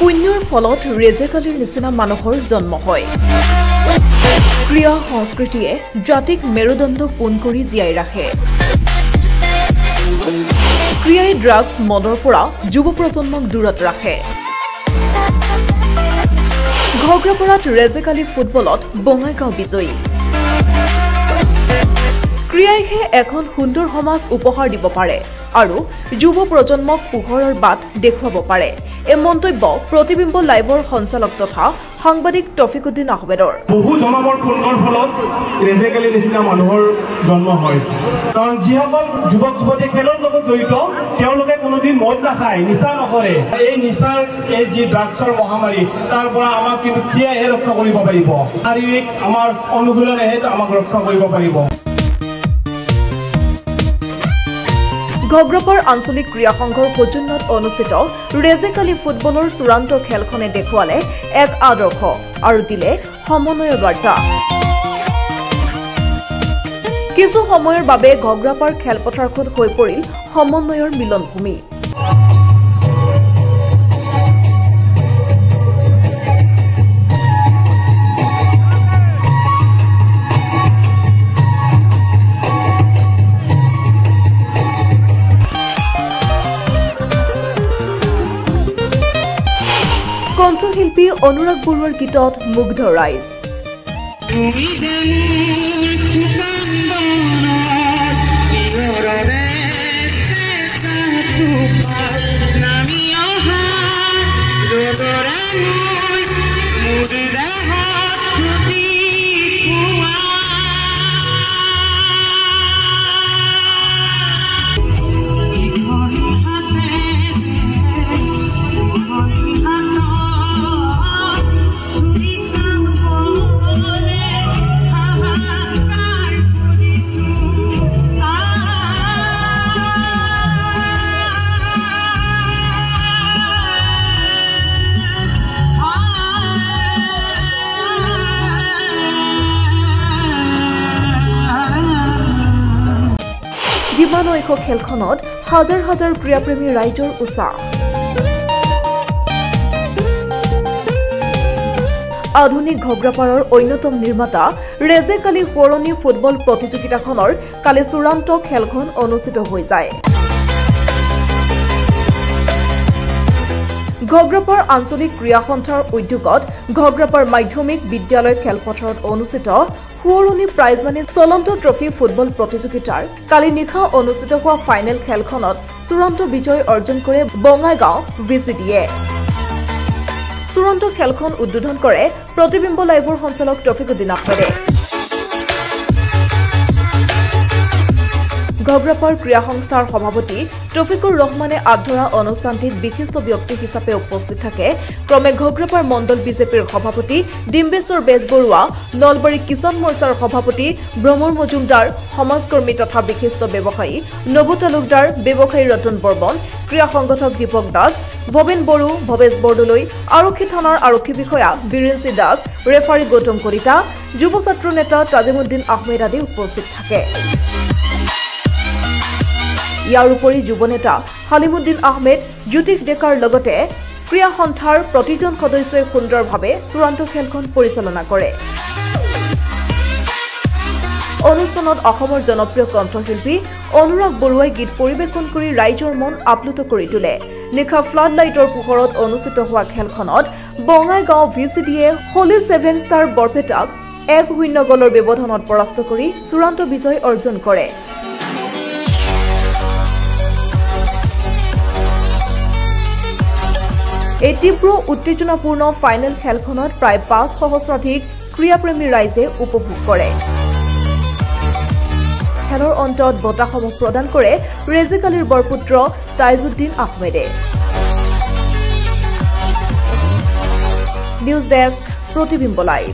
শূন্যৰ ফলত ৰেজেকালিৰ নিচিনা মানুহৰ জন্ম হয়। ক্ৰীড়া সংস্কৃতিয়ে জাতিক মেৰুদণ্ড পোন কৰি জীয়াই ৰাখে। ক্ৰীড়াই ড্ৰাগছ মদৰ পৰা যুৱ প্ৰজন্মক দূৰত ৰাখে। ঘগ্ৰাপাৰাত ৰেজেকালি ফুটবলত বঙাইগাঁও বিজয়ী। ক্ৰীড়াইহে এখন সুন্দৰ সমাজ উপহাৰ দিব পাৰে আৰু যুৱ প্ৰজন্মক পোহৰৰ বাট দেখুৱাব পাৰে। এই মন্তব্য প্ৰতিবিম্ব লাইভৰ সঞ্চালক তথা সাংবাদিক তফিকুদ্দিন আহমেদৰ। বহু জনমৰ খুন্দৰ ফলত ৰেজেকালি নিচিনা মানুহৰ জন্ম হয়। কাৰণ যিসকল যুৱক যুৱতী খেলৰ লগত জড়িত তেওঁলোকে কোনোদিন মদ নাখায়, নিচা নকৰে। এই নিচাৰ এই যি ড্ৰাগছৰ মহামাৰী তাৰ পৰা আমাক কিন্তু ক্ৰীড়াইহে ৰক্ষা কৰিব পাৰিব। শাৰীৰিক আমাৰ অনুশীলনেহে আমাক ৰক্ষা কৰিব পাৰিব। ঘগ্ৰাপাৰ আঞ্চলিক ক্ৰীড়া সংঘৰ সৌজন্যত অনুষ্ঠিত ৰেজেকালি ফুটবলৰ চূড়ান্ত খেলখনে দেখুৱালে এক আদৰ্শ আৰু দিলে সমন্বয়ৰ বাৰ্তা। কিছু সময়ৰ বাবে ঘগ্ৰাপাৰ খেলপথাৰখন হৈ পৰিল সমন্বয়ৰ মিলনভূমি। কণ্ঠশিল্পী অনুৰাগ বৰুৱাৰ গীতত মুগ্ধ ৰাইজ। ডিমানৈশ খেলখনত হাজাৰ হাজাৰ ক্ৰীড়াপ্ৰেমী ৰাইজৰ উৎসাহ। আধুনিক ঘগ্ৰাপাৰৰ অন্যতম নিৰ্মাতা ৰেজেকালি সোঁৱৰণী ফুটবল প্ৰতিযোগিতাখনৰ কালি চূড়ান্ত খেলখন অনুষ্ঠিত হৈ যায়। ঘগ্ৰাপাৰ আঞ্চলিক ক্ৰীড়া সন্থাৰ উদ্যোগত ঘগ্ৰাপাৰ মাধ্যমিক বিদ্যালয় খেলপথাৰত অনুষ্ঠিত সোঁৱৰণী প্ৰাইজমানি চলন্ত ট্ৰফী ফুটবল প্ৰতিযোগিতাৰ কালি নিশা অনুষ্ঠিত হোৱা ফাইনেল খেলখনত চূড়ান্ত বিজয় অৰ্জন কৰে বঙাইগাঁও VCDয়ে। চূড়ান্ত খেলখন উদ্বোধন কৰে প্ৰতিবিম্ব লাইভৰ সঞ্চালক তফিকুদ্দিন আহমেদে। ঘগ্ৰাপাৰ ক্ৰীড়া সংস্থাৰ সভাপতি তফিকুৰ ৰহমানে আধৰা অনুষ্ঠানটিত বিশিষ্ট ব্যক্তি হিচাপে উপস্থিত থাকে ক্ৰমে ঘগ্ৰাপাৰ মণ্ডল বিজেপিৰ সভাপতি ডিম্বেশ্বৰ বেজবৰুৱা, নলবাৰী কিষাণ মৰ্চাৰ সভাপতি ভ্ৰমৰ মজুমদাৰ, সমাজকৰ্মী তথা বিশিষ্ট ব্যৱসায়ী নবু তালুকদাৰ, ব্যৱসায়ী ৰতন বৰ্মন, ক্ৰীড়া সংগঠক দীপক দাস, ভৱেন বড়ো, ভৱেশ বৰদলৈ, আৰক্ষী থানাৰ আৰক্ষী বিষয়া বীৰেঞ্চি দাস, ৰেফাৰী গৌতম কলিতা, যুৱ ছাত্ৰ নেতা তাজিমুদ্দিন আহমেদ আদি উপস্থিত থাকে। ইয়াৰ উপৰি যুৱ নেতা হালিমুদ্দিন আহমেদ, জ্যোতিষ ডেকাৰ লগতে ক্ৰীড়া সন্থাৰ প্ৰতিজন সদস্যই সুন্দৰভাৱে চূড়ান্ত খেলখন পৰিচালনা কৰে। অনুষ্ঠানত অসমৰ জনপ্ৰিয় কণ্ঠশিল্পী অনুৰাগ বৰুৱাই গীত পৰিৱেশন কৰি ৰাইজৰ মন আপ্লুত কৰি তোলে। নিশা ফ্লাড লাইটৰ পোহৰত অনুষ্ঠিত হোৱা খেলখনত বঙাইগাঁও VCDয়ে হলি 7 ষ্টাৰ বৰপেটাক 1-0 গলৰ ব্যৱধানত পৰাস্ত কৰি চূড়ান্ত বিজয় অৰ্জন কৰে। এই তীব্ৰ উত্তেজনাপূৰ্ণ ফাইনেল খেলখনত প্ৰায় 5 সহস্ৰাধিক ক্ৰীড়াপ্ৰেমী ৰাইজে উপভোগ কৰে। খেলৰ অন্তত বঁটাসমূহ প্ৰদান কৰে ৰেজেকালিৰ বৰপুত্ৰ তাইজুদ্দিন আহমেদে। নিউজ ডেস্ক, প্ৰতিবিম্ব লাইভ।